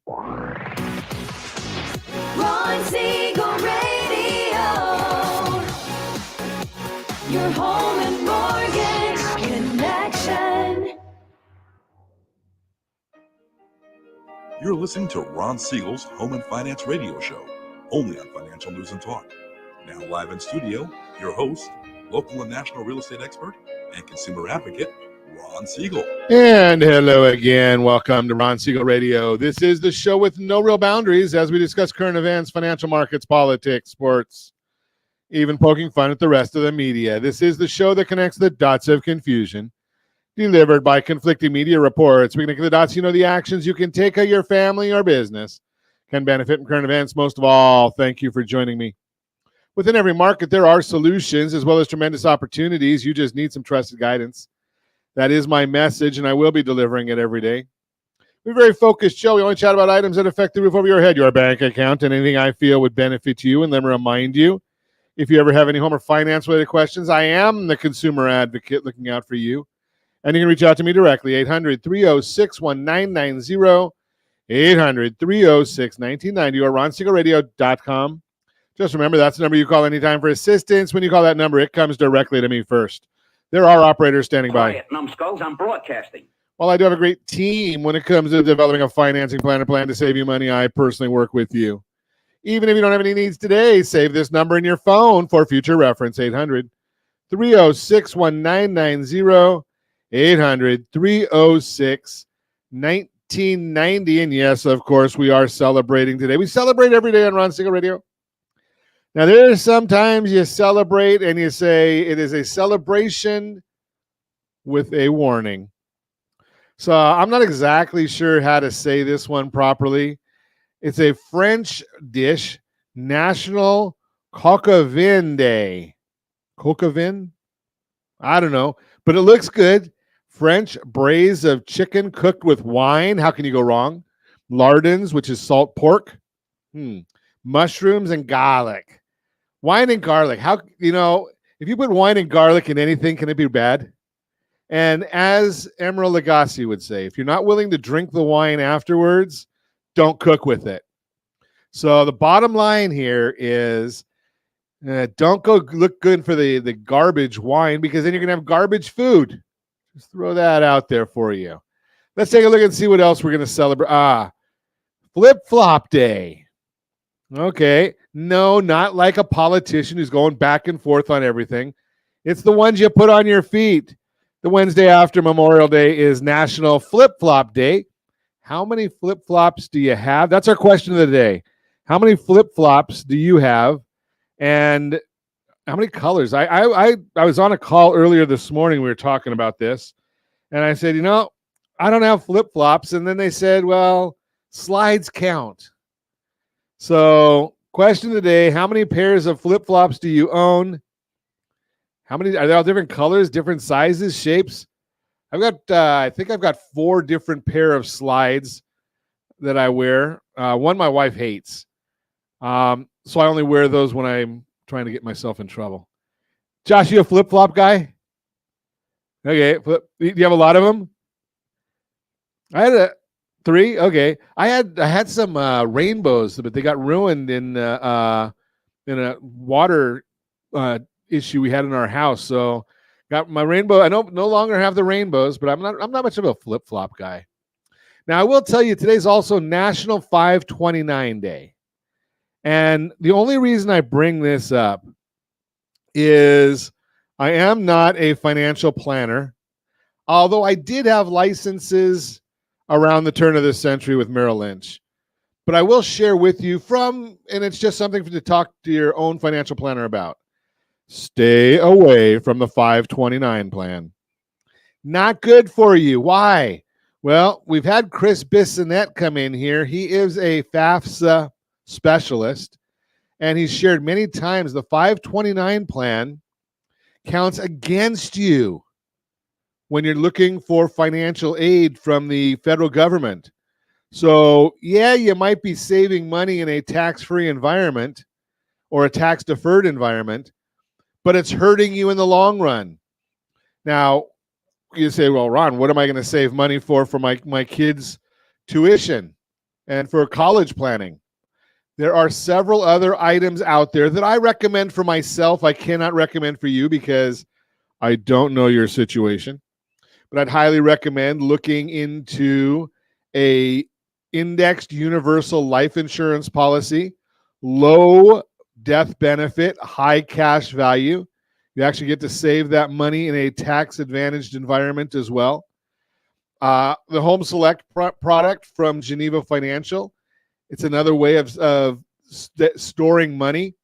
Ron Siegel Radio, your home and mortgage connection. You're listening to Ron Siegel's Home and Finance Radio Show, only on Financial News and Talk. Now live in studio, your host, local and national real estate expert and consumer advocate, Ron Siegel. And hello again. Welcome to Ron Siegel Radio. This is the show with no real boundaries as we discuss current events, financial markets, politics, sports, even poking fun at the rest of the media. This is the show that connects the dots of confusion, delivered by conflicting media reports. We connect the dots, the actions you can take of your family or business can benefit from current events. Most of all, thank you for joining me. Within every market, there are solutions as well as tremendous opportunities. You just need some trusted guidance. That is my message, and I will be delivering it every day. We're a very focused show. We only chat about items that affect the roof over your head, your bank account, and anything I feel would benefit you. And let me remind you, if you ever have any home or finance-related questions, I am the consumer advocate looking out for you. And you can reach out to me directly, 800-306-1990, 800-306-1990, or ronsiegelradio.com. Just remember, that's the number you call anytime for assistance. When you call that number, it comes directly to me first. There are operators standing by. Quiet, numbskulls, I'm broadcasting. While I do have a great team when it comes to developing a financing plan to save you money, I personally work with you. Even if you don't have any needs today, save this number in your phone for future reference, 800-306-1990, 800-306-1990. And yes, of course, we are celebrating today. We celebrate every day on Ron Siegel Radio. Now, there are sometimes you celebrate and you say it is a celebration with a warning. So I'm not exactly sure how to say this one properly. It's a French dish, National Coq au Vin Day. Coq au Vin? I don't know, but it looks good. French braise of chicken cooked with wine. How can you go wrong? Lardons, which is salt pork. Mushrooms and garlic. Wine and garlic. How, if you put wine and garlic in anything, can it be bad? And as Emeril Lagasse would say, if you're not willing to drink the wine afterwards, don't cook with it. So the bottom line here is don't go look good for the garbage wine, because then you're going to have garbage food. Just throw that out there for you. Let's take a look and see what else we're going to celebrate. Flip-flop day. Okay. No, not like a politician who's going back and forth on everything. It's the ones you put on your feet. The Wednesday after Memorial Day is National Flip-Flop Day. How many flip-flops do you have? That's our question of the day. How many flip-flops do you have? And how many colors? I was on a call earlier this morning. We were talking about this. And I said, I don't have flip-flops. And then they said, well, slides count. So, question of the day, how many pairs of flip-flops do you own? How many are they all different colors, different sizes, shapes? I think I've got 4 different pair of slides that I wear. One my wife hates. So I only wear those when I'm trying to get myself in trouble. Josh, you a flip-flop guy? Okay. Do you have a lot of them? I had 3? Okay. I had some rainbows, but they got ruined in a water issue we had in our house. So got my rainbow. I no longer have the rainbows, but I'm not much of a flip-flop guy. Now I will tell you, today's also National 529 Day. And the only reason I bring this up is I am not a financial planner, although I did have licenses around the turn of the century with Merrill Lynch. But I will share with you and it's just something to talk to your own financial planner about. Stay away from the 529 plan. Not good for you. Why? Well, we've had Chris Bissonette come in here. He is a FAFSA specialist, and he's shared many times the 529 plan counts against you when you're looking for financial aid from the federal government. So, yeah, you might be saving money in a tax-free environment or a tax-deferred environment, but it's hurting you in the long run. Now, you say, well, Ron, what am I going to save money for my kids' tuition? and for college planning. There are several other items out there that I recommend for myself. I cannot recommend for you because I don't know your situation, but I'd highly recommend looking into a indexed universal life insurance policy, low death benefit, high cash value. You actually get to save that money in a tax advantaged environment as well. The Home Select product from Geneva Financial. It's another way of storing money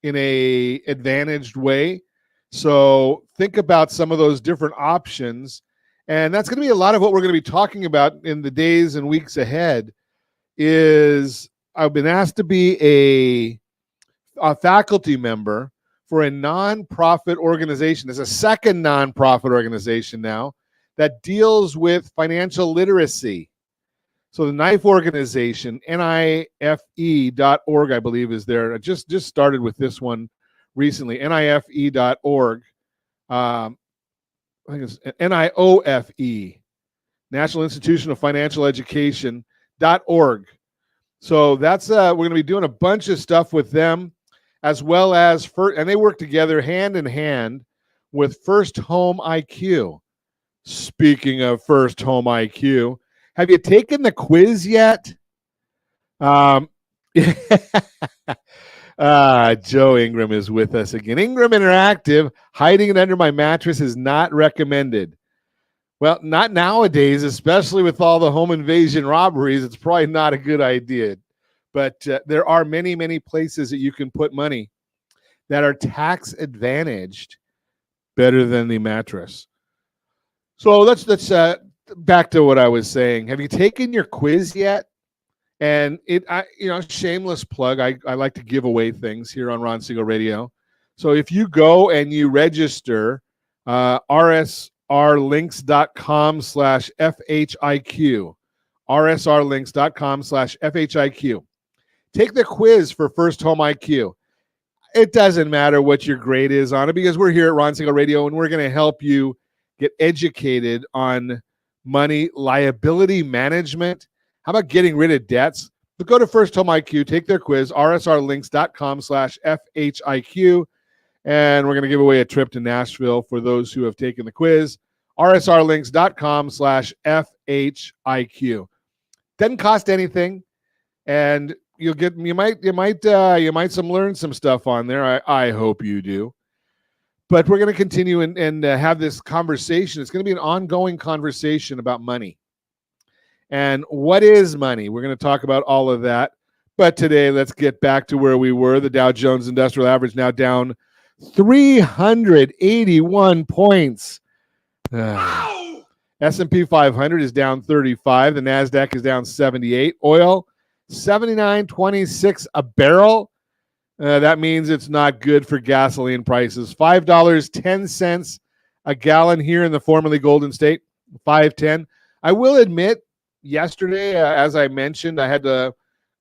in a advantaged way. So think about some of those different options. And that's going to be a lot of what we're going to be talking about in the days and weeks ahead. Is I've been asked to be a faculty member for a nonprofit organization. There's a second nonprofit organization now that deals with financial literacy. So the KNIFE organization, NIFE.org, I believe, is there. I just started with this one recently, NIFE.org. I think it's NIOFE, National Institution of Financial Education.org. So that's we're going to be doing a bunch of stuff with them, as well as and they work together hand in hand with First Home IQ. Speaking of First Home IQ, have you taken the quiz yet? Joe Ingram is with us again. Ingram Interactive, hiding it under my mattress is not recommended. Well, not nowadays, especially with all the home invasion robberies. It's probably not a good idea. But there are many, many places that you can put money that are tax advantaged better than the mattress. So let's back to what I was saying. Have you taken your quiz yet? And shameless plug. I like to give away things here on Ron Siegel Radio. So if you go and you register rsrlinks.com/FHIQ, rsrlinks.com/FHIQ. Take the quiz for First Home IQ. It doesn't matter what your grade is on it because we're here at Ron Siegel Radio and we're going to help you get educated on money, liability management. How about getting rid of debts? But go to First Home IQ, take their quiz, rsrlinks.com/FHIQ, and we're going to give away a trip to Nashville for those who have taken the quiz, rsrlinks.com/FHIQ. Doesn't cost anything, and you might learn some stuff on there. I hope you do. But we're going to continue and have this conversation. It's going to be an ongoing conversation about money. And what is money? We're going to talk about all of that. But today, let's get back to where we were. The Dow Jones Industrial Average now down 381 points. S&P 500 is down 35. The NASDAQ is down 78. Oil, 79.26 a barrel. That means it's not good for gasoline prices. $5.10 a gallon here in the formerly Golden State, $5.10. I will admit, yesterday, as I mentioned, I had to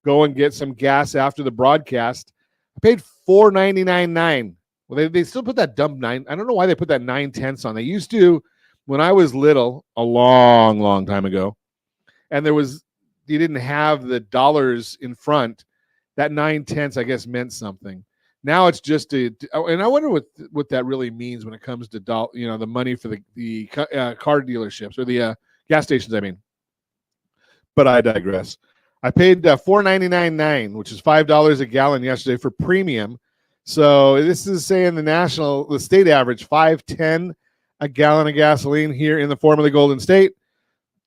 go and get some gas after the broadcast. I paid $4.99.9. Well, they still put that dumb 9. I don't know why they put that 9/10 on. They used to, when I was little, a long, long time ago, and you didn't have the dollars in front. That 9/10, I guess, meant something. Now it's just and I wonder what that really means when it comes to the money for the car dealerships or the gas stations. I mean, but I digress. I paid $4.99.9, which is $5 a gallon yesterday for premium. So this is saying the state average $5.10 a gallon of gasoline here in the formerly Golden State,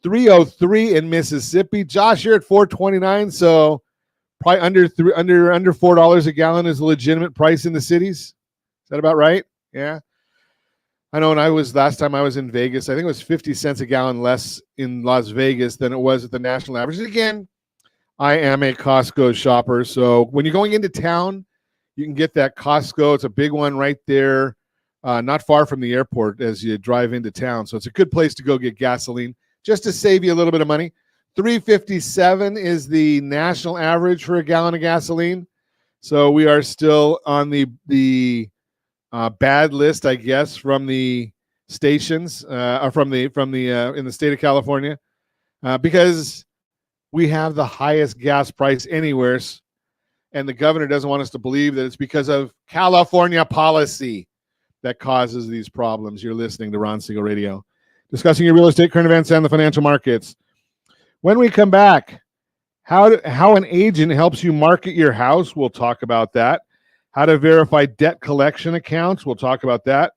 $3.03 in Mississippi. Josh, you're at $4.29, so probably under $4 a gallon is a legitimate price in the cities. Is that about right? Yeah. I know last time I was in Vegas, I think it was 50 cents a gallon less in Las Vegas than it was at the national average. And again, I am a Costco shopper. So when you're going into town, you can get that Costco. It's a big one right there, not far from the airport as you drive into town. So it's a good place to go get gasoline just to save you a little bit of money. $3.57 is the national average for a gallon of gasoline. So we are still on the bad list, I guess, from the stations, in the state of California, because we have the highest gas price anywhere, and the governor doesn't want us to believe that it's because of California policy that causes these problems. You're listening to Ron Siegel Radio, discussing your real estate, current events, and the financial markets. When we come back, how an agent helps you market your house, we'll talk about that. How to verify debt collection accounts, we'll talk about that.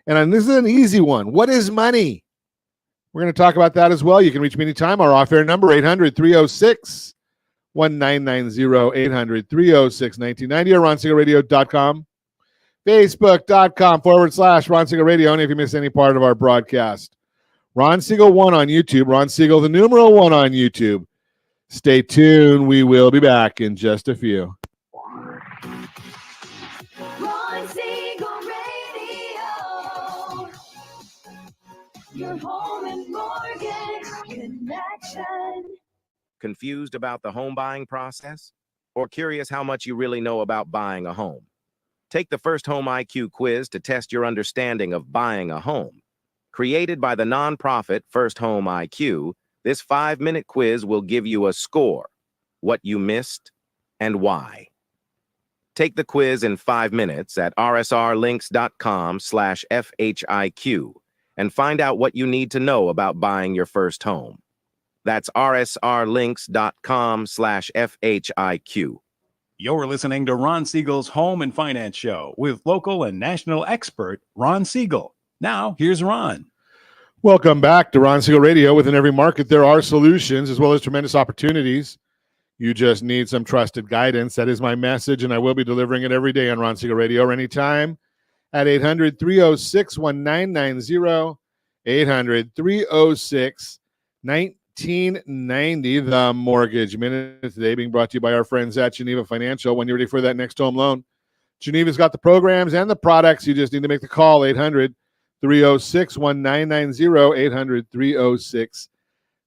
And this is an easy one. What is money? We're going to talk about that as well. You can reach me anytime. Our off-air number, 800-306-1990, 800-306-1990, or RonSiegelRadio.com, Facebook.com/Ron Siegel Radio, and if you miss any part of our broadcast. Ron Siegel 1 on YouTube, Ron Siegel, the numeral 1 on YouTube. Stay tuned. We will be back in just a few. Ron Siegel Radio. Your home and mortgage connection. Confused about the home buying process? Or curious how much you really know about buying a home? Take the First Home IQ quiz to test your understanding of buying a home. Created by the nonprofit First Home IQ, this 5-minute quiz will give you a score, what you missed, and why. Take the quiz in 5 minutes at rsrlinks.com/FHIQ and find out what you need to know about buying your first home. That's rsrlinks.com/FHIQ. You're listening to Ron Siegel's Home and Finance Show with local and national expert Ron Siegel. Now, here's Ron. Welcome back to Ron Siegel Radio. Within every market, there are solutions as well as tremendous opportunities. You just need some trusted guidance. That is my message, and I will be delivering it every day on Ron Siegel Radio or anytime at 800-306-1990, 800-306-1990. The Mortgage Minute today being brought to you by our friends at Geneva Financial. When you're ready for that next home loan, Geneva's got the programs and the products. You just need to make the call, 800-306-1990,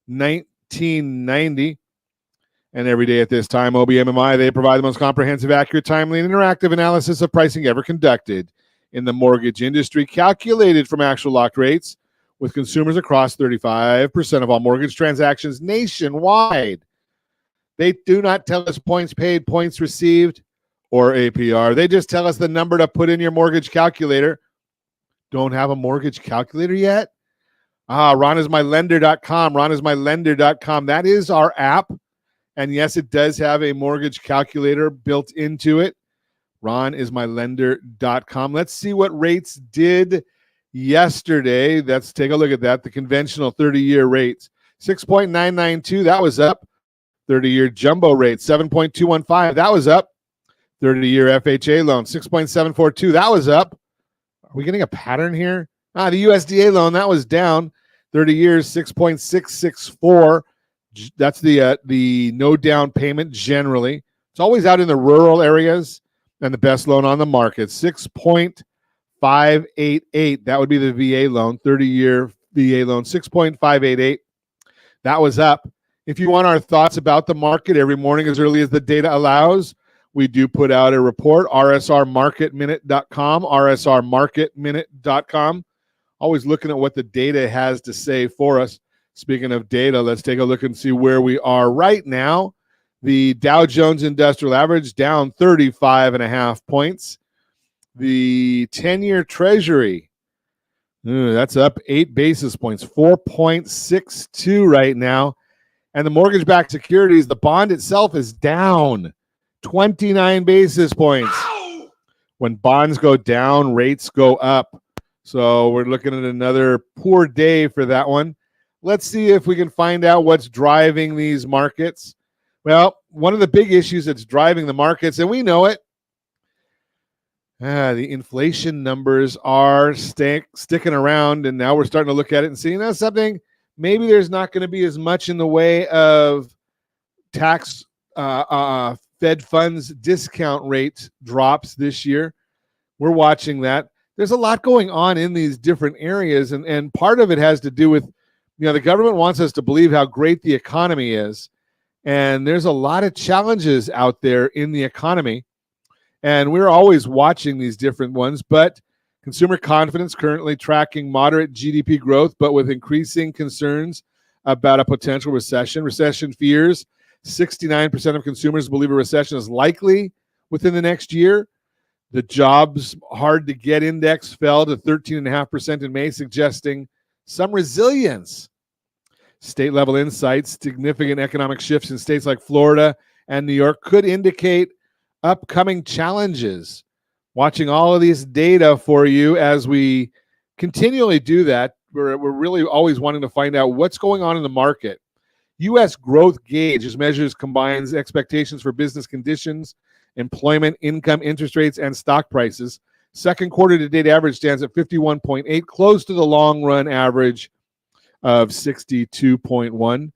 800-306-1990. And every day at this time, OBMMI, they provide the most comprehensive, accurate, timely, and interactive analysis of pricing ever conducted in the mortgage industry, calculated from actual locked rates with consumers across 35% of all mortgage transactions nationwide. They do not tell us points paid, points received, or APR. They just tell us the number to put in your mortgage calculator. Don't have a mortgage calculator yet? RonIsMyLender.com, RonIsMyLender.com. That is our app. And yes, it does have a mortgage calculator built into it. RonIsMyLender.com. Let's see what rates did yesterday. Let's take a look at that. The conventional 30-year rates, 6.992. That was up. 30-year jumbo rate, 7.215. That was up. 30-year FHA loan, 6.742. That was up. Are we getting a pattern here? The USDA loan, that was down. 30 years, 6.664. That's the no down payment generally. It's always out in the rural areas, and the best loan on the market, 6.588. That would be the VA loan, 30-year VA loan, 6.588. That was up. If you want our thoughts about the market every morning as early as the data allows, we do put out a report, rsrmarketminute.com, rsrmarketminute.com. Always looking at what the data has to say for us. Speaking of data, let's take a look and see where we are right now. The Dow Jones Industrial Average down 35.5 points. The 10-year Treasury, that's up 8 basis points, 4.62 right now. And the mortgage-backed securities, the bond itself is down 29 basis points. Ow! When bonds go down, rates go up. So we're looking at another poor day for that one. Let's see if we can find out what's driving these markets. Well, one of the big issues that's driving the markets, and we know it, the inflation numbers are sticking around, and now we're starting to look at it and see, something, maybe there's not going to be as much in the way of tax Fed funds discount rate drops this year. We're watching that. There's a lot going on in these different areas, and part of it has to do with, the government wants us to believe how great the economy is, and there's a lot of challenges out there in the economy, and we're always watching these different ones, but consumer confidence currently tracking moderate GDP growth, but with increasing concerns about a potential recession. Recession fears. 69% of consumers believe a recession is likely within the next year. The jobs hard to get index fell to 13.5% in May, suggesting some resilience. State level insights, significant economic shifts in states like Florida and New York could indicate upcoming challenges. Watching all of these data for you as we continually do that. We're really always wanting to find out what's going on in the market. U.S. growth gauge, as measures combines expectations for business conditions, employment, income, interest rates, and stock prices. Second quarter to date average stands at 51.8, close to the long run average of 62.1.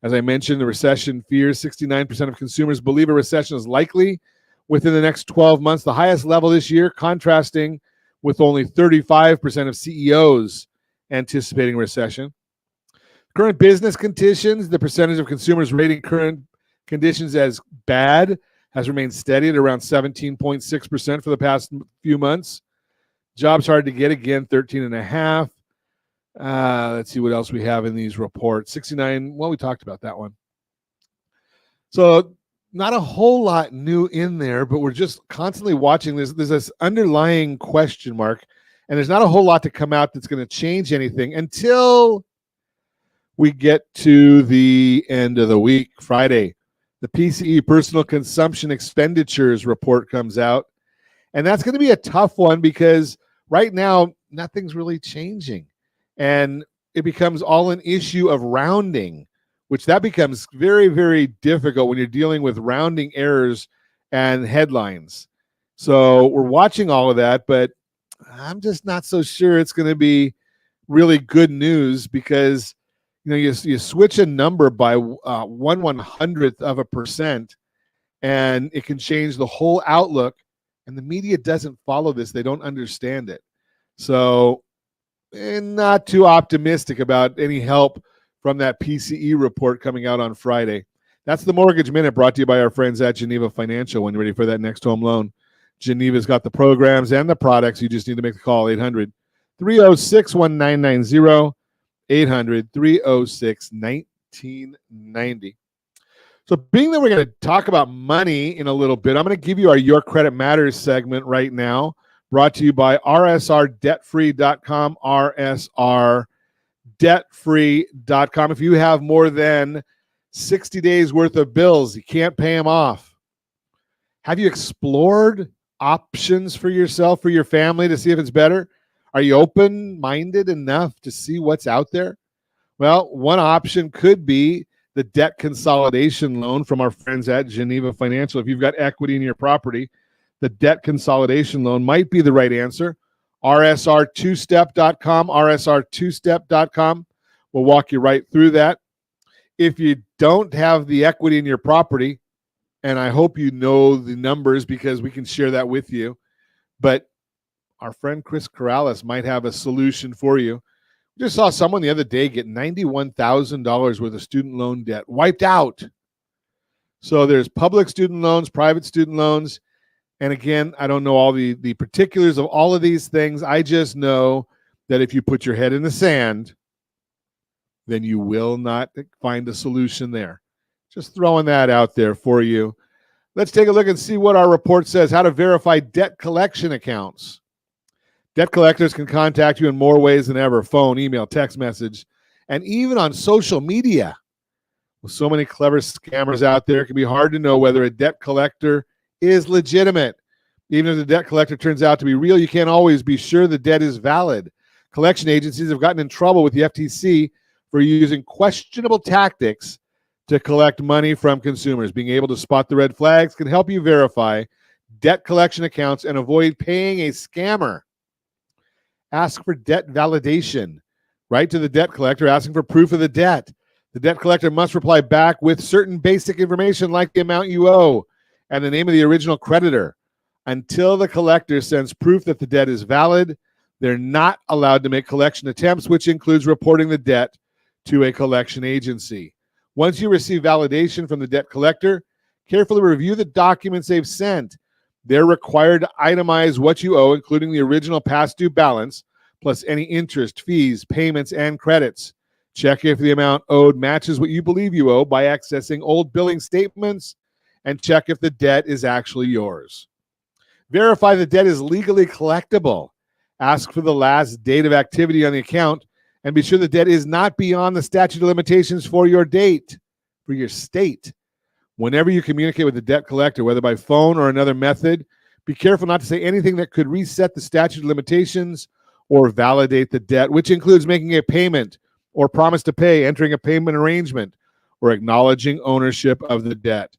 As I mentioned, the recession fears. 69% of consumers believe a recession is likely within the next 12 months, the highest level this year, contrasting with only 35% of CEOs anticipating recession. Current business conditions, the percentage of consumers rating current conditions as bad has remained steady at around 17.6% for the past few months. Jobs hard to get, again, 13.5. Let's see what else we have in these reports. 69, well, we talked about that one. So not a whole lot new in there, but we're just constantly watching this. There's this underlying question mark, and there's not a whole lot to come out that's going to change anything until we get to the end of the week, Friday. The PCE, Personal Consumption Expenditures report, comes out, and that's going to be a tough one because right now nothing's really changing, and it becomes all an issue of rounding, which that becomes very, very difficult when you're dealing with rounding errors and headlines. So we're watching all of that, but I'm just not so sure it's going to be really good news because you switch a number by 1/100th of a percent, and it can change the whole outlook. And the media doesn't follow this; they don't understand it. So, not too optimistic about any help from that PCE report coming out on Friday. That's the Mortgage Minute, brought to you by our friends at Geneva Financial. When you're ready for that next home loan, Geneva's got the programs and the products. You just need to make the call. 800-306-1990. 800-306-1990. So being that we're going to talk about money in a little bit, I'm going to give you our Your Credit Matters segment right now, brought to you by rsrdebtfree.com, rsrdebtfree.com. If you have more than 60 days worth of bills, you can't pay them off. Have you explored options for yourself, for your family, to see if it's better? Are you open-minded enough to see what's out there? Well, one option could be the debt consolidation loan from our friends at Geneva Financial. If you've got equity in your property, the debt consolidation loan might be the right answer. rsr2step.com, rsr2step.com. We'll walk you right through that. If you don't have the equity in your property, and I hope you know the numbers because we can share that with you, but our friend Chris Corrales might have a solution for you. We just saw someone the other day get $91,000 worth of student loan debt wiped out. So there's public student loans, private student loans. And again, I don't know all the particulars of all of these things. I just know that if you put your head in the sand, then you will not find a solution there. Just throwing that out there for you. Let's take a look and see what our report says, how to verify debt collection accounts. Debt collectors can contact you in more ways than ever: phone, email, text message, and even on social media. With so many clever scammers out there, it can be hard to know whether a debt collector is legitimate. Even if the debt collector turns out to be real, you can't always be sure the debt is valid. Collection agencies have gotten in trouble with the FTC for using questionable tactics to collect money from consumers. Being able to spot the red flags can help you verify debt collection accounts and avoid paying a scammer. Ask for debt validation. Write to the debt collector asking for proof of the debt. The debt collector must reply back with certain basic information like the amount you owe and the name of the original creditor. Until the collector sends proof that the debt is valid, they're not allowed to make collection attempts, which includes reporting the debt to a collection agency. Once you receive validation from the debt collector, carefully review the documents they've sent. They're required to itemize what you owe, including the original past due balance, plus any interest, fees, payments, and credits. Check if the amount owed matches what you believe you owe by accessing old billing statements, and check if the debt is actually yours. Verify the debt is legally collectible. Ask for the last date of activity on the account, and be sure the debt is not beyond the statute of limitations for your state. Whenever you communicate with the debt collector, whether by phone or another method, be careful not to say anything that could reset the statute of limitations or validate the debt, which includes making a payment or promise to pay, entering a payment arrangement, or acknowledging ownership of the debt.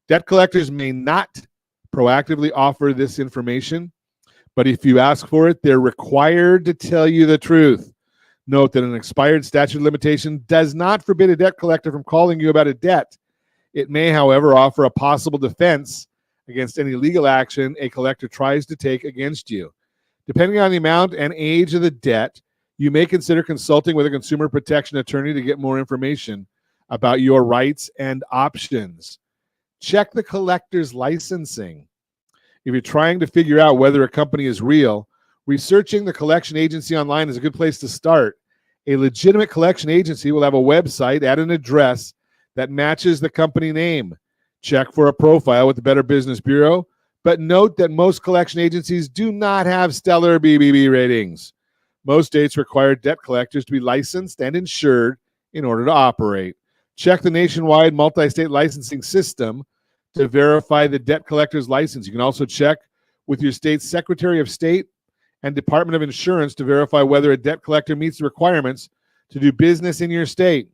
Debt collectors may not proactively offer this information, but if you ask for it, they're required to tell you the truth. Note that an expired statute of limitation does not forbid a debt collector from calling you about a debt. It may, however, offer a possible defense against any legal action a collector tries to take against you. Depending on the amount and age of the debt, you may consider consulting with a consumer protection attorney to get more information about your rights and options. Check the collector's licensing. If you're trying to figure out whether a company is real, researching the collection agency online is a good place to start. A legitimate collection agency will have a website at an address that matches the company name. Check for a profile with the Better Business Bureau, but note that most collection agencies do not have stellar BBB ratings. Most states require debt collectors to be licensed and insured in order to operate. Check the nationwide multi-state licensing system to verify the debt collector's license. You can also check with your state's Secretary of State and Department of Insurance to verify whether a debt collector meets the requirements to do business in your state.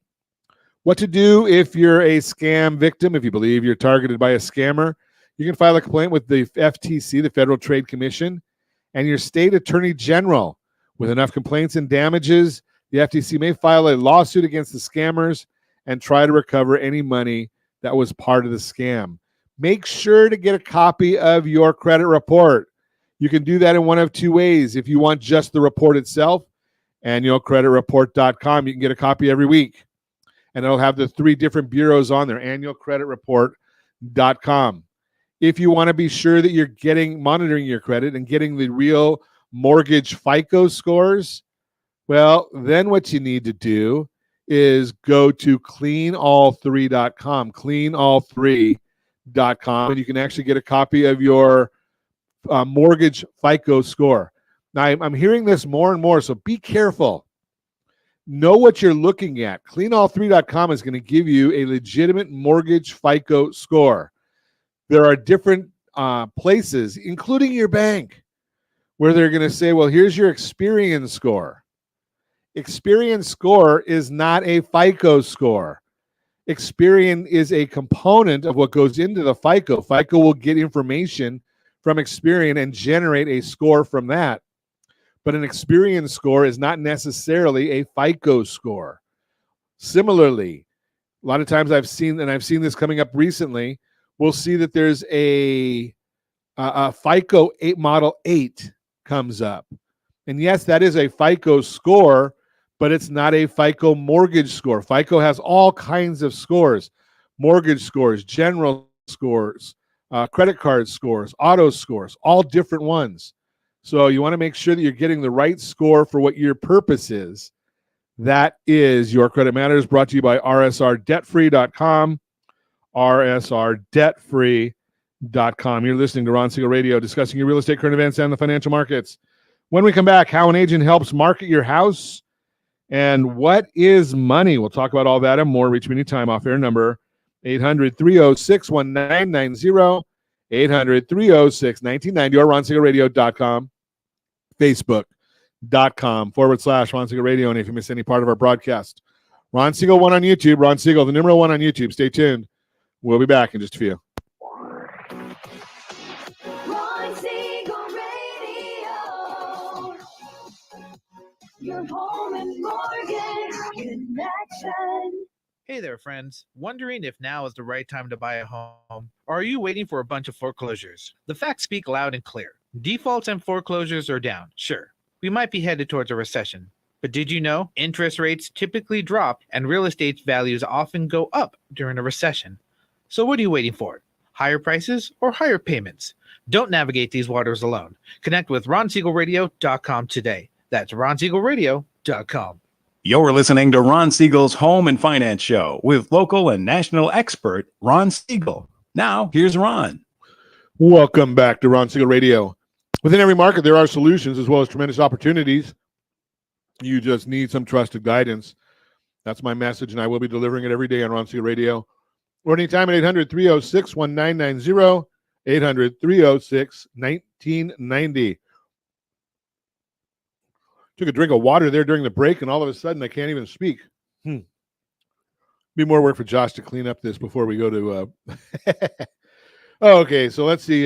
What to do if you're a scam victim, if you believe you're targeted by a scammer. You can file a complaint with the FTC, the Federal Trade Commission, and your state attorney general. With enough complaints and damages, the FTC may file a lawsuit against the scammers and try to recover any money that was part of the scam. Make sure to get a copy of your credit report. You can do that in one of two ways. If you want just the report itself, annualcreditreport.com, you can get a copy every week. And it'll have the 3 different bureaus on there, annualcreditreport.com. If you want to be sure that you're monitoring your credit and getting the real mortgage FICO scores, well, then what you need to do is go to cleanall3.com, cleanall3.com, and you can actually get a copy of your mortgage FICO score. Now, I'm hearing this more and more, so be careful. Know what you're looking at. Cleanall3.com is going to give you a legitimate mortgage FICO score. There are different places, including your bank, where they're going to say, well, here's your Experian score. Experian score is not a FICO score. Experian is a component of what goes into the FICO. FICO will get information from Experian and generate a score from that. But an Experian score is not necessarily a FICO score. Similarly, a lot of times I've seen this coming up recently, we'll see that there's a FICO 8 Model 8 comes up. And yes, that is a FICO score, but it's not a FICO mortgage score. FICO has all kinds of scores, mortgage scores, general scores, credit card scores, auto scores, all different ones. So you want to make sure that you're getting the right score for what your purpose is. That is Your Credit Matters, brought to you by rsrdebtfree.com, rsrdebtfree.com. You're listening to Ron Siegel Radio, discussing your real estate, current events, and the financial markets. When we come back, how an agent helps market your house and what is money. We'll talk about all that and more. Reach me anytime. Off-air number 800-306-1990, 800-306-1990, or RonSiegelRadio.com, Facebook.com/Ron Siegel Radio. And if you miss any part of our broadcast, Ron Siegel 1 on YouTube, Ron Siegel, the number 1 on YouTube. Stay tuned. We'll be back in just a few. Ron Siegel Radio, your home and mortgage connection. Hey there, friends. Wondering if now is the right time to buy a home? Or are you waiting for a bunch of foreclosures? The facts speak loud and clear. Defaults and foreclosures are down. Sure, we might be headed towards a recession. But did you know interest rates typically drop and real estate values often go up during a recession? So what are you waiting for? Higher prices or higher payments? Don't navigate these waters alone. Connect with RonSiegelRadio.com today. That's RonSiegelRadio.com. You're listening to Ron Siegel's Home and Finance Show with local and national expert Ron Siegel. Now, here's Ron. Welcome back to Ron Siegel Radio. Within every market, there are solutions as well as tremendous opportunities. You just need some trusted guidance. That's my message, and I will be delivering it every day on Ron Siegel Radio. Or anytime at 800-306-1990, 800-306-1990. Took a drink of water there during the break, and all of a sudden I can't even speak. Be more work for Josh to clean up this before we go to... Okay, so let's see.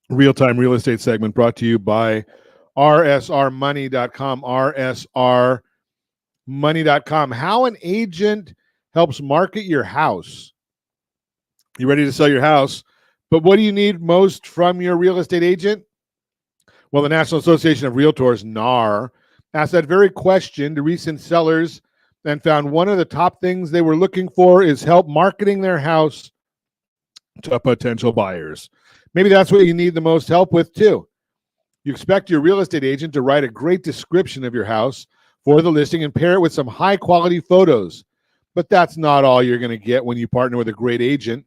Real-time real estate segment brought to you by rsrmoney.com, rsrmoney.com. How an agent helps market your house. You ready to sell your house, but what do you need most from your real estate agent? Well, the National Association of Realtors, NAR, asked that very question to recent sellers and found one of the top things they were looking for is help marketing their house to potential buyers. Maybe that's what you need the most help with too. You expect your real estate agent to write a great description of your house for the listing and pair it with some high quality photos. But that's not all you're going to get when you partner with a great agent.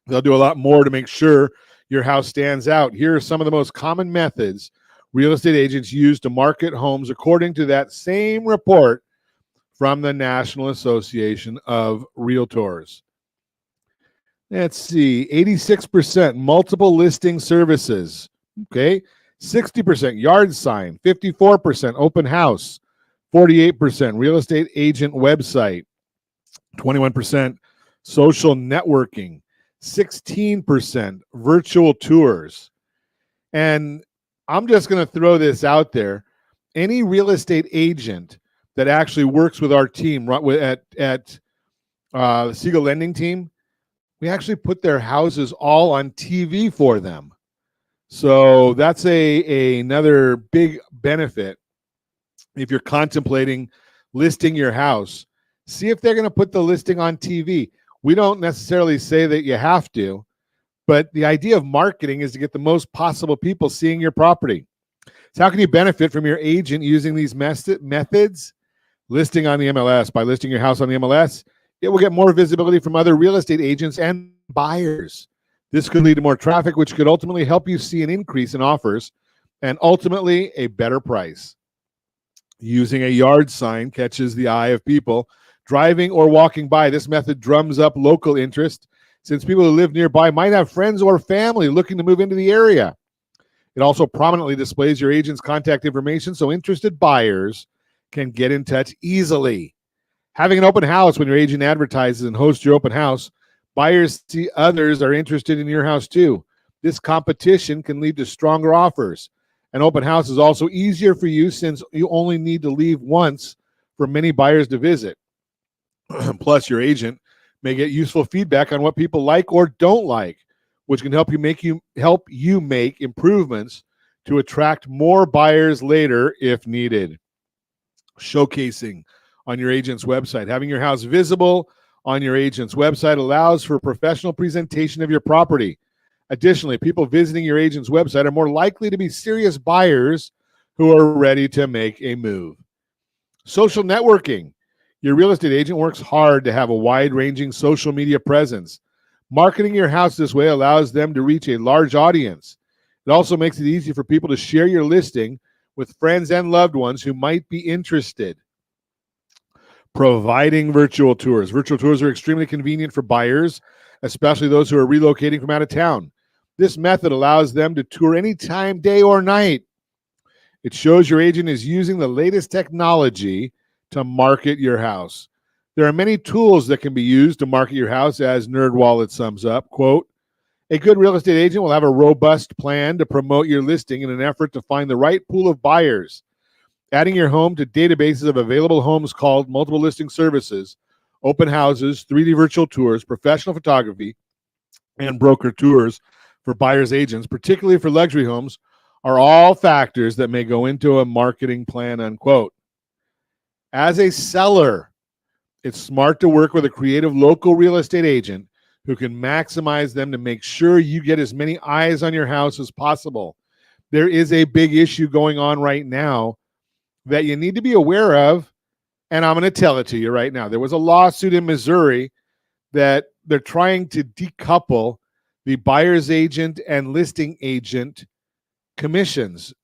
They'll do a lot more to make sure your house stands out. Here are some of the most common methods real estate agents use to market homes according to that same report from the National Association of Realtors. Let's see, 86% multiple listing services, okay? 60% yard sign, 54% open house, 48% real estate agent website, 21% social networking, 16% virtual tours. And I'm just going to throw this out there. Any real estate agent that actually works with our team at the Siegel Lending Team, we actually put their houses all on TV for them. So that's another big benefit. If you're contemplating listing your house, see if they're going to put the listing on TV. We don't necessarily say that you have to, but the idea of marketing is to get the most possible people seeing your property. So how can you benefit from your agent using these methods? Listing on the MLS. By listing your house on the MLS, it will get more visibility from other real estate agents and buyers. This could lead to more traffic, which could ultimately help you see an increase in offers and ultimately a better price. Using a yard sign catches the eye of people driving or walking by. This method drums up local interest since people who live nearby might have friends or family looking to move into the area. It also prominently displays your agent's contact information so interested buyers can get in touch easily. Having an open house when your agent advertises and hosts your open house, buyers see others are interested in your house too. This competition can lead to stronger offers. An open house is also easier for you since you only need to leave once for many buyers to visit. Plus, your agent may get useful feedback on what people like or don't like, which can help you make improvements to attract more buyers later if needed. Showcasing on your agent's website. Having your house visible on your agent's website allows for professional presentation of your property. Additionally, people visiting your agent's website are more likely to be serious buyers who are ready to make a move. Social networking. Your real estate agent works hard to have a wide-ranging social media presence. Marketing your house this way allows them to reach a large audience. It also makes it easy for people to share your listing with friends and loved ones who might be interested. Providing virtual tours. Virtual tours are extremely convenient for buyers, especially those who are relocating from out of town. This method allows them to tour anytime, day or night. It shows your agent is using the latest technology to market your house. There are many tools that can be used to market your house, as NerdWallet sums up. Quote, a good real estate agent will have a robust plan to promote your listing in an effort to find the right pool of buyers. Adding your home to databases of available homes called multiple listing services, open houses, 3D virtual tours, professional photography, and broker tours for buyers' agents, particularly for luxury homes, are all factors that may go into a marketing plan, unquote. As a seller, it's smart to work with a creative local real estate agent who can maximize them to make sure you get as many eyes on your house as possible. There is a big issue going on right now that you need to be aware of, and I'm going to tell it to you right now. There was a lawsuit in Missouri that they're trying to decouple the buyer's agent and listing agent commissions.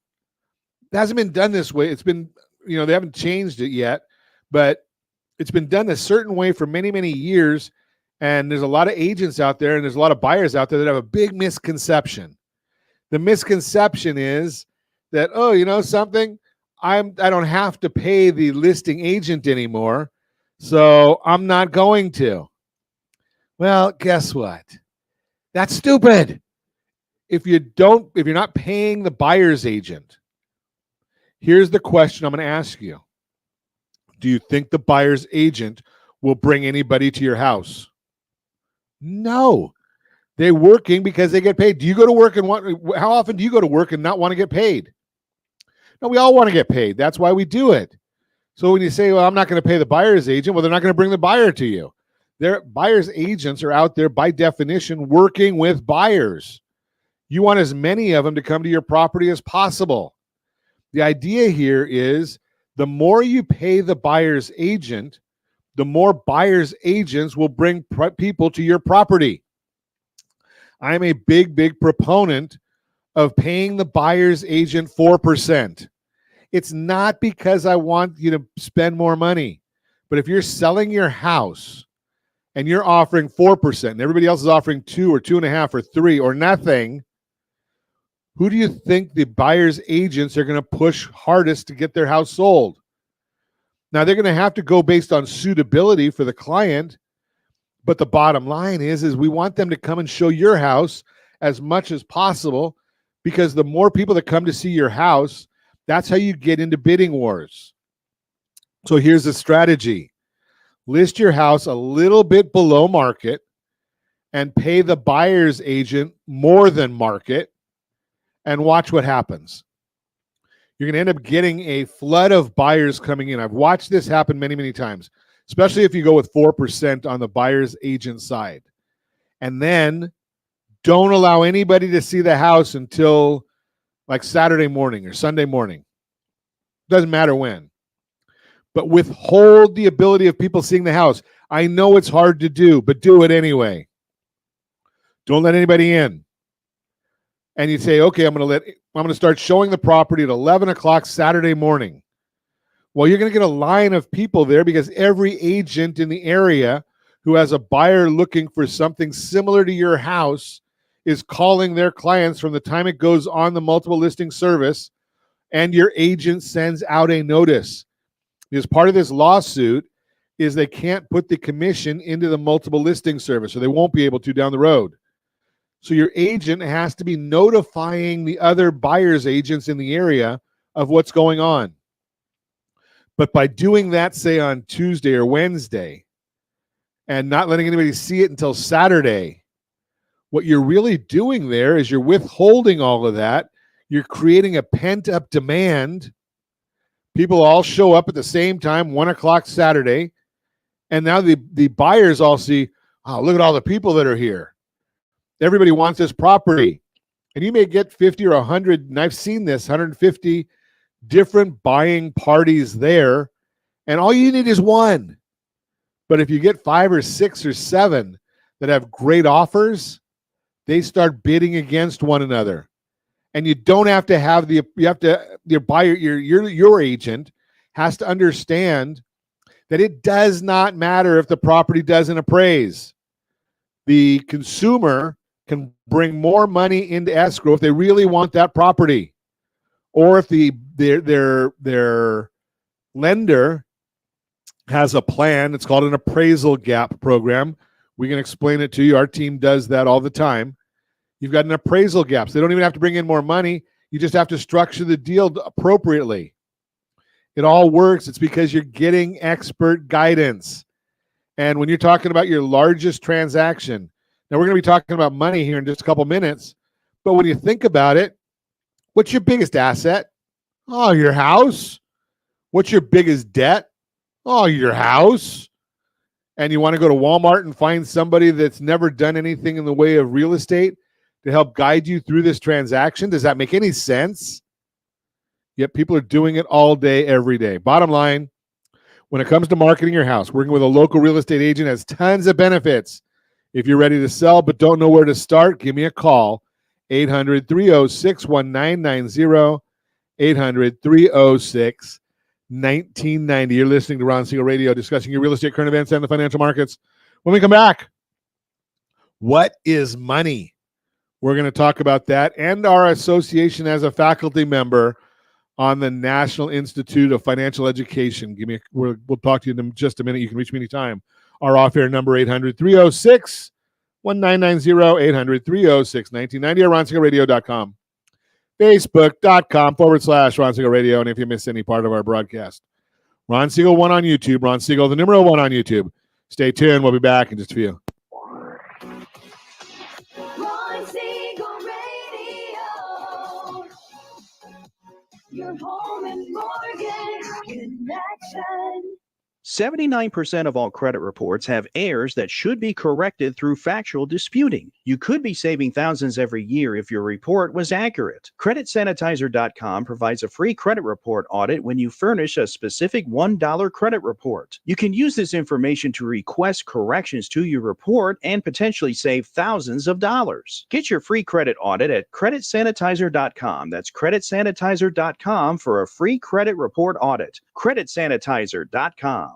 It hasn't been done this way. It's been, they haven't changed it yet, but it's been done a certain way for many, many years. And there's a lot of agents out there and there's a lot of buyers out there that have a big misconception. The misconception is that, something, I don't have to pay the listing agent anymore, so I'm not going to. Well, guess what? That's stupid. If you're not paying the buyer's agent, here's the question I'm going to ask you. Do you think the buyer's agent will bring anybody to your house? No. They're working because they get paid. Do you go to work and how often do you go to work and not want to get paid? No, we all want to get paid. That's why we do it. So when you say, well, I'm not going to pay the buyer's agent, well, they're not going to bring the buyer to you. Their buyer's agents are out there by definition working with buyers. You want as many of them to come to your property as possible. The idea here is the more you pay the buyer's agent, the more buyer's agents will bring people to your property. I'm a big, big proponent of paying the buyer's agent 4%. It's not because I want you to spend more money, but if you're selling your house and you're offering 4% and everybody else is offering 2 or 2.5 or 3 or nothing, who do you think the buyer's agents are going to push hardest to get their house sold? Now, they're going to have to go based on suitability for the client, but the bottom line is we want them to come and show your house as much as possible, because the more people that come to see your house, that's how you get into bidding wars. So here's the strategy. List your house a little bit below market and pay the buyer's agent more than market and watch what happens. You're going to end up getting a flood of buyers coming in. I've watched this happen many, many times, especially if you go with 4% on the buyer's agent side. And then don't allow anybody to see the house until like Saturday morning or Sunday morning. Doesn't matter when. But withhold the ability of people seeing the house. I know it's hard to do, but do it anyway. Don't let anybody in. And you say, okay, I'm going to start showing the property at 11 o'clock Saturday morning. Well, you're going to get a line of people there because every agent in the area who has a buyer looking for something similar to your house is calling their clients from the time it goes on the multiple listing service, and your agent sends out a notice. Because part of this lawsuit is they can't put the commission into the multiple listing service, so they won't be able to down the road. So your agent has to be notifying the other buyer's agents in the area of what's going on. But by doing that, say on Tuesday or Wednesday, and not letting anybody see it until Saturday, what you're really doing there is you're withholding all of that. You're creating a pent-up demand. People all show up at the same time, 1 o'clock Saturday, and now the buyers all see, oh, look at all the people that are here. Everybody wants this property. And you may get 50 or 100, and I've seen this, 150 different buying parties there, and all you need is one. But if you get 5 or 6 or 7 that have great offers, they start bidding against one another. And you don't have to have your buyer, your agent has to understand that it does not matter if the property doesn't appraise. The consumer can bring more money into escrow if they really want that property, or if their lender has a plan. It's called an appraisal gap program. We can explain it to you. Our team does that all the time. You've got an appraisal gap. So they don't even have to bring in more money. You just have to structure the deal appropriately. It all works. It's because you're getting expert guidance. And when you're talking about your largest transaction, now we're going to be talking about money here in just a couple minutes, but when you think about it, what's your biggest asset? Oh, your house. What's your biggest debt? Oh, your house. And you want to go to Walmart and find somebody that's never done anything in the way of real estate to help guide you through this transaction? Does that make any sense? Yet people are doing it all day, every day. Bottom line, when it comes to marketing your house, working with a local real estate agent has tons of benefits. If you're ready to sell but don't know where to start, give me a call. 800-306-1990. 800-306-1990. You're listening to Ron Siegel Radio, discussing your real estate, current events, and the financial markets. When we come back, what is money? We're going to talk about that and our association as a faculty member on the National Institute of Financial Education. We'll talk to you in just a minute. You can reach me anytime. Our off-air number, 800-306-1990, 800-306-1990, or RonSiegelRadio.com. Facebook.com/Ron Siegel Radio. And if you miss any part of our broadcast, Ron Siegel 1 on YouTube, Ron Siegel, the number 1 on YouTube. Stay tuned. We'll be back in just a few. Ron Siegel Radio. Your home and mortgage connection. 79% of all credit reports have errors that should be corrected through factual disputing. You could be saving thousands every year if your report was accurate. CreditSanitizer.com provides a free credit report audit when you furnish a specific $1 credit report. You can use this information to request corrections to your report and potentially save thousands of dollars. Get your free credit audit at CreditSanitizer.com. That's CreditSanitizer.com for a free credit report audit. CreditSanitizer.com.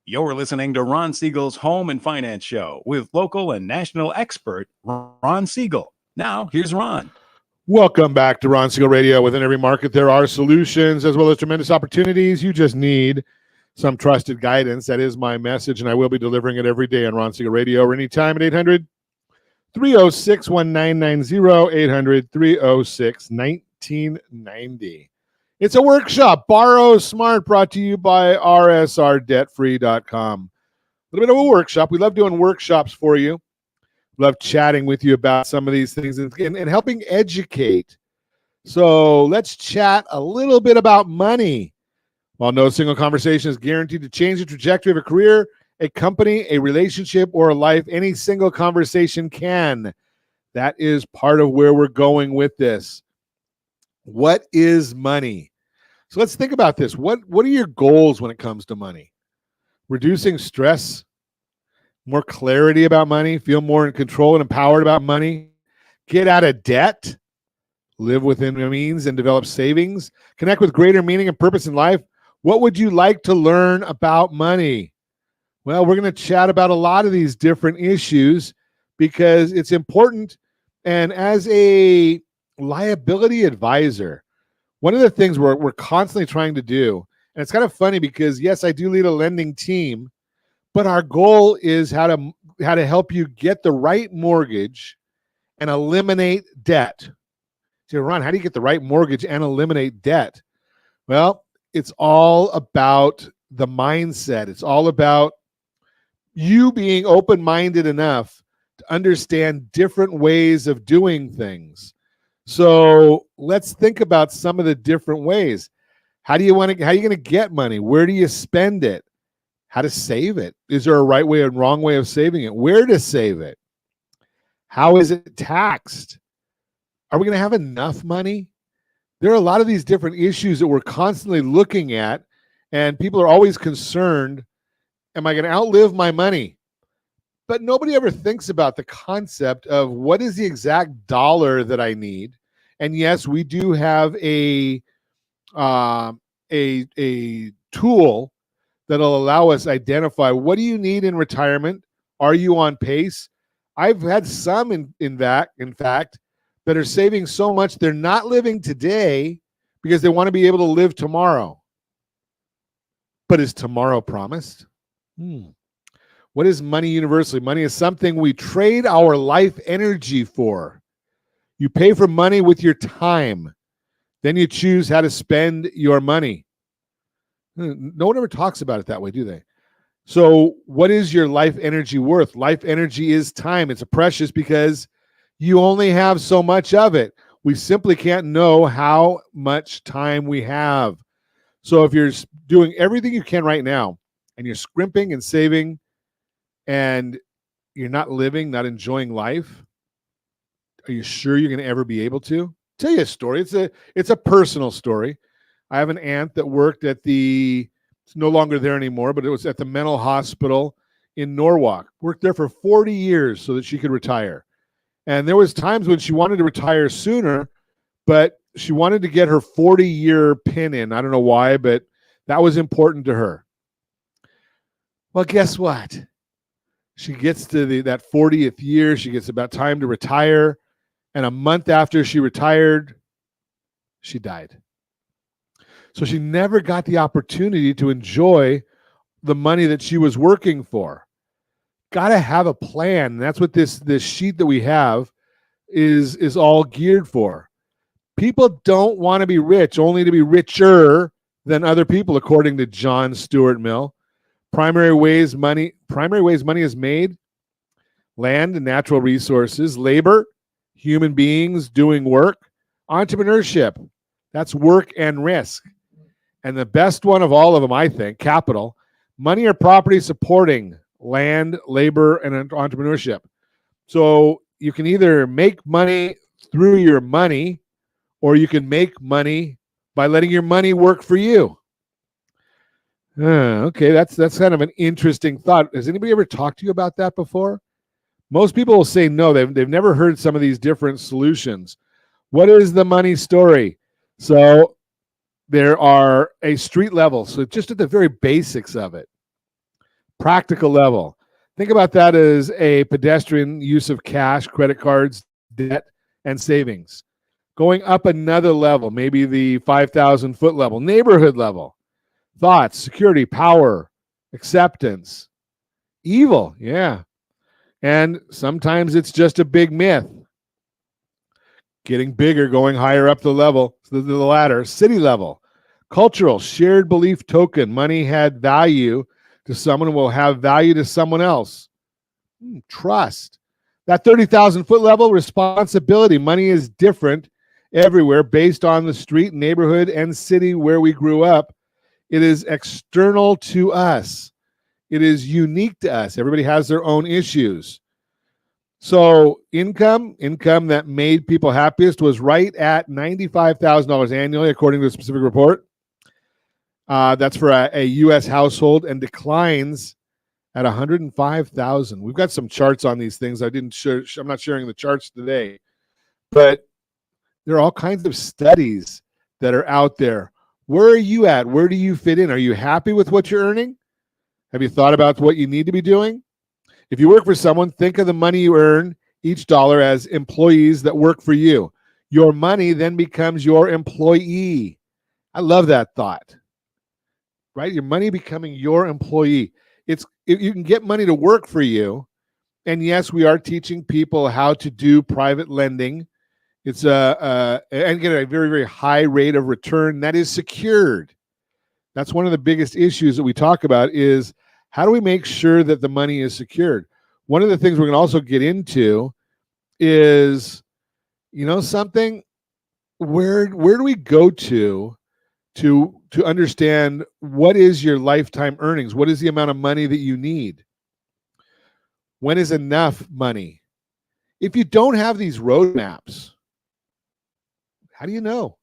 You're listening to Ron Siegel's Home and Finance Show with local and national expert Ron Siegel. Now, here's Ron. Welcome back to Ron Siegel Radio. Within every market, there are solutions as well as tremendous opportunities. You just need some trusted guidance. That is my message, and I will be delivering it every day on Ron Siegel Radio or anytime at 800-306-1990, 800-306-1990. It's a workshop, Borrow Smart, brought to you by rsrdebtfree.com. A little bit of a workshop. We love doing workshops for you. Love chatting with you about some of these things and helping educate. So let's chat a little bit about money. While no single conversation is guaranteed to change the trajectory of a career, a company, a relationship, or a life, any single conversation can. That is part of where we're going with this. What is money? So let's think about this. What are your goals when it comes to money? Reducing stress, more clarity about money, feel more in control and empowered about money, get out of debt, live within your means and develop savings, connect with greater meaning and purpose in life. What would you like to learn about money? Well, we're going to chat about a lot of these different issues because it's important. And as a liability advisor, one of the things we're constantly trying to do, and it's kind of funny because yes, I do lead a lending team, but our goal is how to help you get the right mortgage and eliminate debt. So Ron, how do you get the right mortgage and eliminate debt? Well, it's all about the mindset. It's all about you being open-minded enough to understand different ways of doing things. So let's think about some of the different ways. How are you going to get money? Where do you spend it? How to save it? Is there a right way and wrong way of saving it? Where to save it? How is it taxed? Are we going to have enough money? There are a lot of these different issues that we're constantly looking at, and people are always concerned, am I going to outlive my money? But nobody ever thinks about the concept of what is the exact dollar that I need. And yes, we do have a tool that'll allow us identify what do you need in retirement? Are you on pace? I've had some in fact, that are saving so much they're not living today because they want to be able to live tomorrow. But is tomorrow promised? What is money universally? Money is something we trade our life energy for. You pay for money with your time. Then you choose how to spend your money. No one ever talks about it that way, do they? So what is your life energy worth? Life energy is time. It's precious because you only have so much of it. We simply can't know how much time we have. So if you're doing everything you can right now and you're scrimping and saving and you're not living, not enjoying life, are you sure you're going to ever be able to? Tell you a story. It's a personal story. I have an aunt that worked at it's no longer there anymore, but it was at the mental hospital in Norwalk. Worked there for 40 years so that she could retire. And there was times when she wanted to retire sooner, but she wanted to get her 40-year pin in. I don't know why, but that was important to her. Well, guess what? She gets to that 40th year. She gets about time to retire. And a month after she retired, she died. So she never got the opportunity to enjoy the money that she was working for. Got to have a plan. And that's what this sheet that we have is all geared for. People don't want to be rich, only to be richer than other people, according to John Stuart Mill. Primary ways money is made: land and natural resources, labor, human beings doing work, entrepreneurship. That's work and risk. And the best one of all of them, I think, capital, money or property supporting land, labor, and entrepreneurship. So you can either make money through your money, or you can make money by letting your money work for you. Okay, that's kind of an interesting thought. Has anybody ever talked to you about that before? Most people will say no. They've never heard some of these different solutions. What is the money story? So there are a street level, so just at the very basics of it. Practical level. Think about that as a pedestrian use of cash, credit cards, debt, and savings. Going up another level, maybe the 5,000-foot level, neighborhood level. Thoughts, security, power, acceptance, evil, yeah. And sometimes it's just a big myth. Getting bigger, going higher up the level, the ladder. City level, cultural, shared belief token. Money had value to someone, will have value to someone else. Trust. That 30,000-foot level, responsibility. Money is different everywhere based on the street, neighborhood, and city where we grew up. It is external to us. It is unique to us. Everybody has their own issues. So income that made people happiest was right at $95,000 annually, according to a specific report. That's for a U.S. household, and declines at $105,000. We've got some charts on these things. I'm not sharing the charts today, but there are all kinds of studies that are out there. Where are you at? Where do you fit in? Are you happy with what you're earning? Have you thought about what you need to be doing? If you work for someone, think of the money you earn each dollar as employees that work for you. Your money then becomes your employee. I love that thought. Right? Your money becoming your employee. You can get money to work for you. And yes, we are teaching people how to do private lending. It's and get a very, very high rate of return that is secured. That's one of the biggest issues that we talk about is how do we make sure that the money is secured? One of the things we're going to also get into is, something, where do we go to understand what is your lifetime earnings? What is the amount of money that you need? When is enough money? If you don't have these roadmaps, how do you know?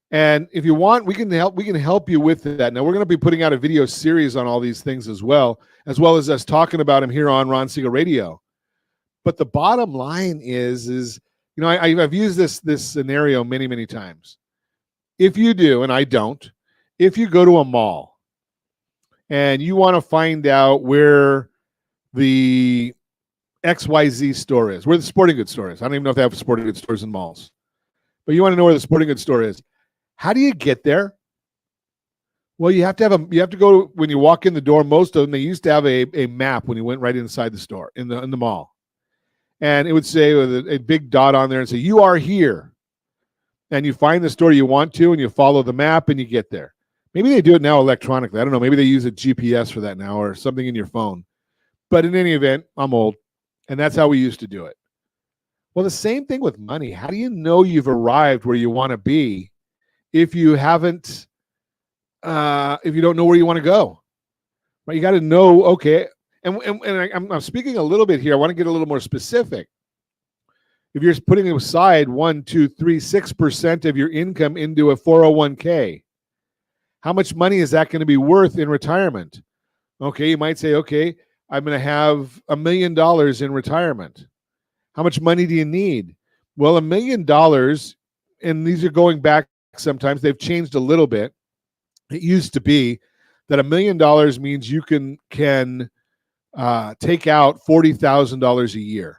And if you want, we can help you with that. Now, we're going to be putting out a video series on all these things as well as us talking about them here on Ron Siegel Radio. But the bottom line is I've used this scenario many, many times. If you do, and I don't, if you go to a mall and you want to find out where the XYZ store is, where the sporting goods store is. I don't even know if they have sporting goods stores in malls. But you want to know where the sporting goods store is. How do you get there? Well, you have to go when you walk in the door. Most of them, they used to have a map when you went right inside the store in the mall. And it would say with a big dot on there and say, you are here. And you find the store you want to, and you follow the map, and you get there. Maybe they do it now electronically. I don't know. Maybe they use a GPS for that now or something in your phone. But in any event, I'm old, and that's how we used to do it. Well, the same thing with money. How do you know you've arrived where you want to be if you haven't, if you don't know where you want to go? Right? You got to know, okay. And I'm speaking a little bit here. I want to get a little more specific. If you're putting aside 1, 2, 3, 6% of your income into a 401k, How much money is that going to be worth in retirement? Okay, you might say, okay, I'm going to have $1 million in retirement. How much money do you need? Well, $1 million, and these are going back sometimes, they've changed a little bit. It used to be that $1 million means you can take out $40,000 a year,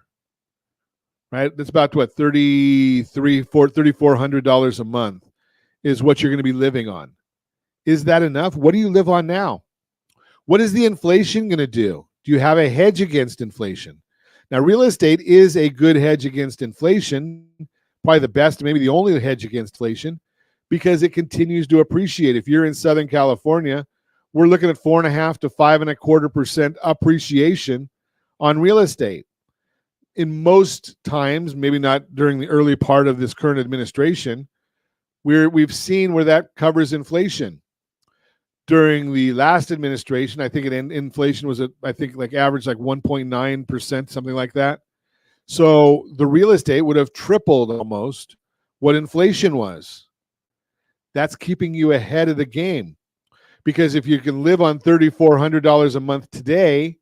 right? That's about what, $3,400 a month is what you're going to be living on. Is that enough? What do you live on now? What is the inflation going to do? Do you have a hedge against inflation? Now, real estate is a good hedge against inflation, probably the best, maybe the only hedge against inflation, because it continues to appreciate. If you're in Southern California, we're looking at 4.5% to 5.25% appreciation on real estate. In most times, maybe not during the early part of this current administration, we've seen where that covers inflation. During the last administration, I think inflation was average like 1.9%, something like that. So the real estate would have tripled almost what inflation was. That's keeping you ahead of the game. Because if you can live on $3,400 a month today,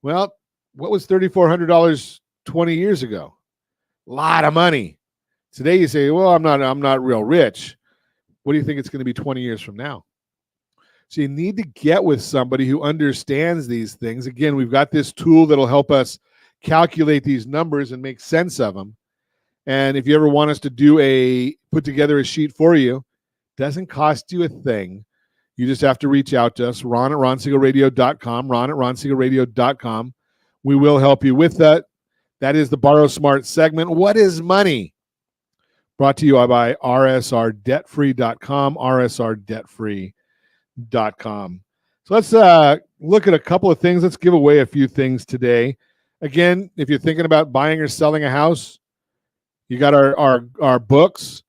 well, what was $3,400 20 years ago? A lot of money. Today you say, well, I'm not real rich. What do you think it's going to be 20 years from now? So you need to get with somebody who understands these things. Again, we've got this tool that'll help us calculate these numbers and make sense of them. And if you ever want us to put together a sheet for you, doesn't cost you a thing. You just have to reach out to us, Ron at RonSiegelRadio.com, Ron at RonSiegelRadio.com. We will help you with that. That is the Borrow Smart segment. What is money? Brought to you by RSRDebtFree.com, RSRDebtFree.com. So let's look at a couple of things. Let's give away a few things today. Again, if you're thinking about buying or selling a house, you got our books.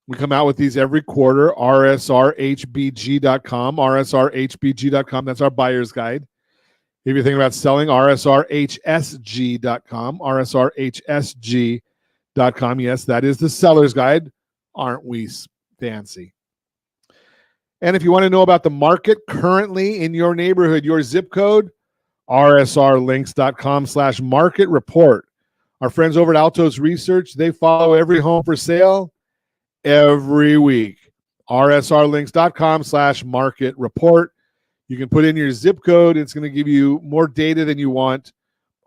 We come out with these every quarter, RSRHBG.com, RSRHBG.com. That's our buyer's guide. If you're thinking about selling, RSRHSG.com, RSRHSG.com. Yes, that is the seller's guide. Aren't we fancy? And if you want to know about the market currently in your neighborhood, your zip code, rsrlinks.com/market report. Our friends over at Altos Research, they follow every home for sale every week. rsrlinks.com/market report. You can put in your zip code. It's going to give you more data than you want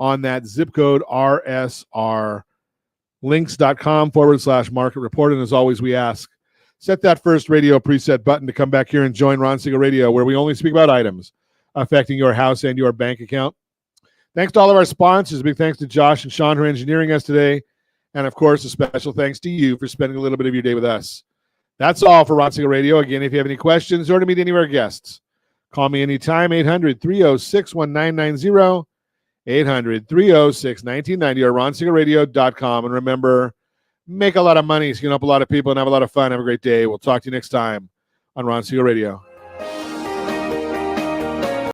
on that zip code, rsrlinks.com/market report. And as always, we ask, set that first radio preset button to come back here and join Ron Siegel Radio, where we only speak about items affecting your house and your bank account. Thanks to all of our sponsors. Big thanks to Josh and Sean who are engineering us today. And, of course, a special thanks to you for spending a little bit of your day with us. That's all for Ron Siegel Radio. Again, if you have any questions or to meet any of our guests, call me anytime, 800-306-1990, 800-306-1990, or RonSiegelRadio.com. And remember, make a lot of money so you can help a lot of people and have a lot of fun. Have a great day. We'll talk to you next time on Ron Siegel Radio.